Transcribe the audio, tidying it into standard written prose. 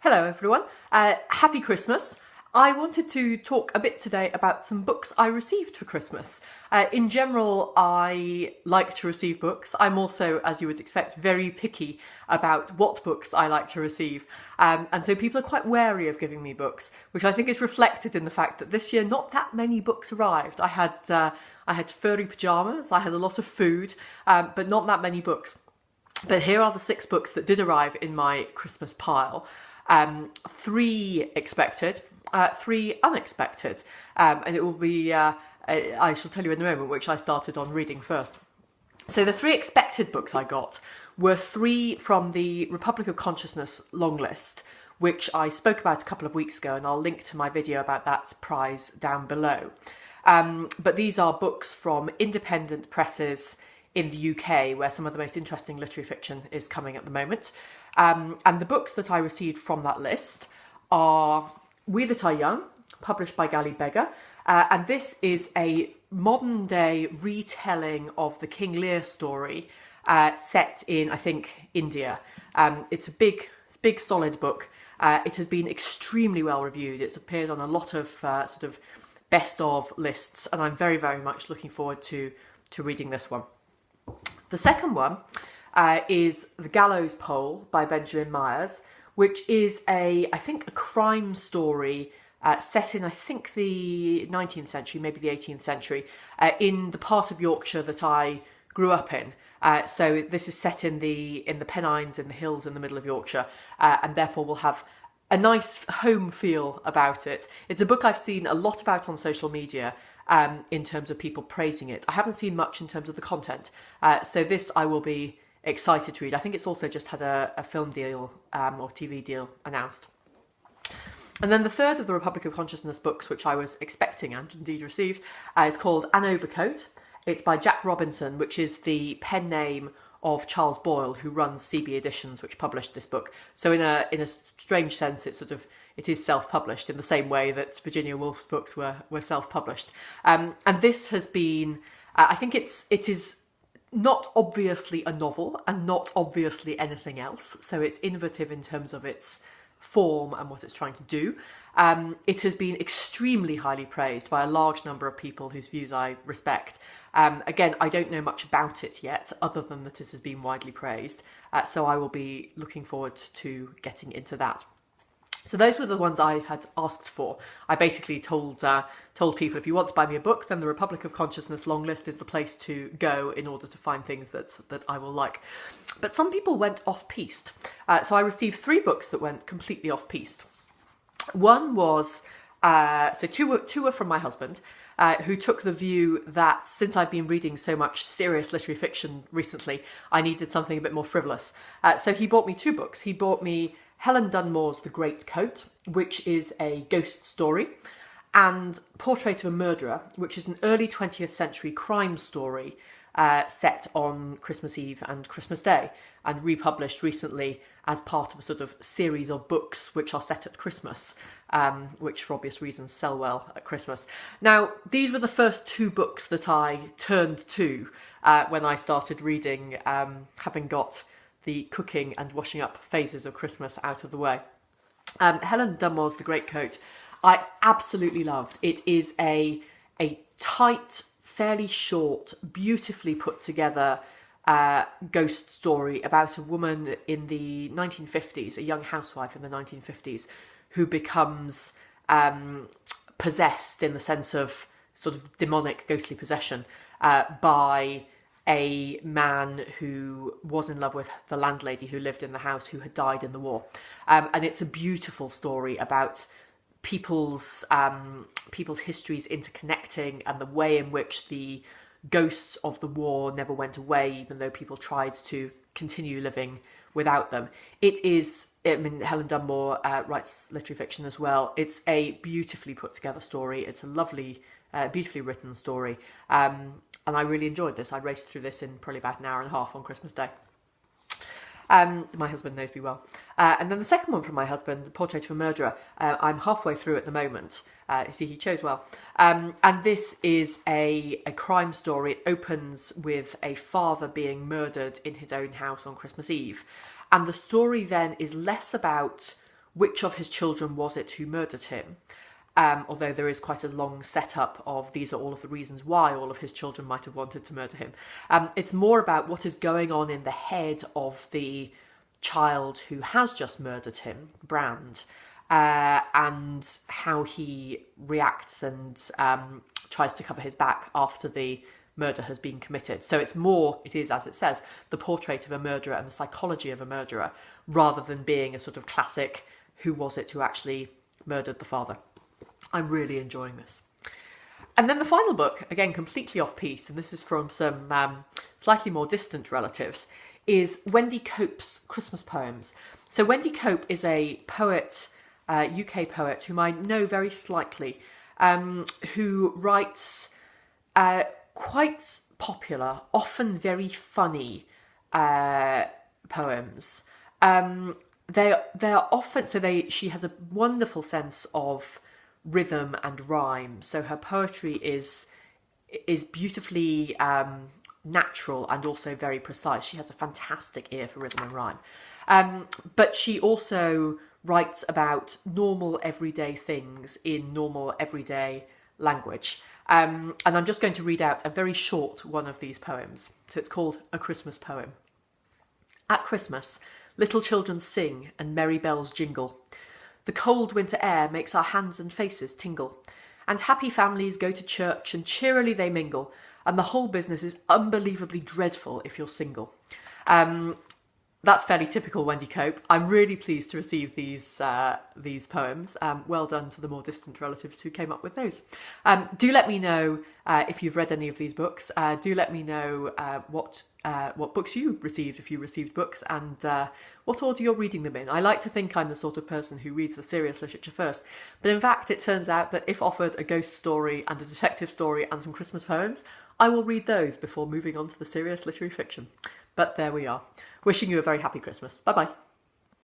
Hello everyone, happy Christmas. I wanted to talk a bit today about some books I received for Christmas. In general, I like to receive books. I'm also, as you would expect, very picky about what books I like to receive. And so people are quite wary of giving me books, which I think is reflected in the fact that this year not that many books arrived. I had furry pyjamas, I had a lot of food, but not that many books. But here are the 6 books that did arrive in my Christmas pile. 3 expected, 3 unexpected, and it will be, I shall tell you in a moment which I started on reading first. So the 3 expected books I got were 3 from the Republic of Consciousness long list, which I spoke about a couple of weeks ago, and I'll link to my video about that prize down below. But these are books from independent presses in the UK, where some of the most interesting literary fiction is coming at the moment. And the books that I received from that list are We That Are Young, published by Gallows, and this is a modern day retelling of the King Lear story set in, I think, India. It's a big solid book. It has been extremely well reviewed. It's appeared on a lot of sort of best of lists, and I'm very, very much looking forward to reading this one. The second one is The Gallows Pole by Benjamin Myers, which is I think a crime story set in, I think, the 19th century, maybe the 18th century, in the part of Yorkshire that I grew up in. So this is set in the Pennines, in the hills in the middle of Yorkshire, and therefore will have a nice home feel about it. It's a book I've seen a lot about on social media, in terms of people praising it. I haven't seen much in terms of the content, so this I will be excited to read. I think it's also just had a film deal or TV deal announced. And then the third of the Republic of Consciousness books, which I was expecting and indeed received, is called An Overcoat. It's by Jack Robinson, which is the pen name of Charles Boyle, who runs CB Editions, which published this book. So in a strange sense, it is self-published in the same way that Virginia Woolf's books were self-published. And this has been, I think it is not obviously a novel and not obviously anything else. So it's innovative in terms of its form and what it's trying to do. It has been extremely highly praised by a large number of people whose views I respect. Again, I don't know much about it yet, other than that it has been widely praised. So I will be looking forward to getting into that. So those were the ones I had asked for. I basically told people, if you want to buy me a book, then the Republic of Consciousness long list is the place to go in order to find things that I will like. But some people went off-piste. So I received 3 books that went completely off-piste. One was, two were from my husband, who took the view that since I've been reading so much serious literary fiction recently, I needed something a bit more frivolous. So he bought me 2 books. He bought me Helen Dunmore's The Greatcoat, which is a ghost story, and Portrait of a Murderer, which is an early 20th century crime story set on Christmas Eve and Christmas Day, and republished recently as part of a sort of series of books which are set at Christmas, which for obvious reasons sell well at Christmas. Now, these were the first 2 books that I turned to when I started reading, having got the cooking and washing up phases of Christmas out of the way. Helen Dunmore's The Greatcoat I absolutely loved. It is a tight, fairly short, beautifully put together ghost story about a woman in the 1950s, a young housewife in the 1950s, who becomes possessed in the sense of sort of demonic ghostly possession by a man who was in love with the landlady who lived in the house, who had died in the war. And it's a beautiful story about people's histories interconnecting, and the way in which the ghosts of the war never went away, even though people tried to continue living without them. It is, I mean, Helen Dunmore writes literary fiction as well. It's a beautifully put together story. It's a lovely, beautifully written story. And I really enjoyed this. I raced through this in probably about an hour and a half on Christmas Day. My husband knows me well. And then the second one from my husband, The Portrait of a Murderer, I'm halfway through at the moment. You see, he chose well. And this is a crime story. It opens with a father being murdered in his own house on Christmas Eve. And the story then is less about which of his children was it who murdered him. Although there is quite a long setup of these are all of the reasons why all of his children might have wanted to murder him. It's more about what is going on in the head of the child who has just murdered him, Brand, and how he reacts and tries to cover his back after the murder has been committed. So it is, as it says, the portrait of a murderer and the psychology of a murderer, rather than being a sort of classic, who was it who actually murdered the father? I'm really enjoying this. And then the final book, again, completely off-piece, and this is from some slightly more distant relatives, is Wendy Cope's Christmas poems. So Wendy Cope is a poet, UK poet, whom I know very slightly, who writes quite popular, often very funny poems. They're often, she has a wonderful sense of rhythm and rhyme. So her poetry is beautifully natural and also very precise. She has a fantastic ear for rhythm and rhyme. But she also writes about normal everyday things in normal everyday language. And I'm just going to read out a very short one of these poems. So it's called A Christmas Poem. At Christmas, little children sing and merry bells jingle. The cold winter air makes our hands and faces tingle. And happy families go to church and cheerily they mingle. And the whole business is unbelievably dreadful if you're single. That's fairly typical Wendy Cope. I'm really pleased to receive these poems. Well done to the more distant relatives who came up with those. Do let me know if you've read any of these books. Do let me know what books you received, if you received books, and what order you're reading them in. I like to think I'm the sort of person who reads the serious literature first, but in fact it turns out that if offered a ghost story and a detective story and some Christmas poems, I will read those before moving on to the serious literary fiction. But there we are. Wishing you a very happy Christmas. Bye-bye.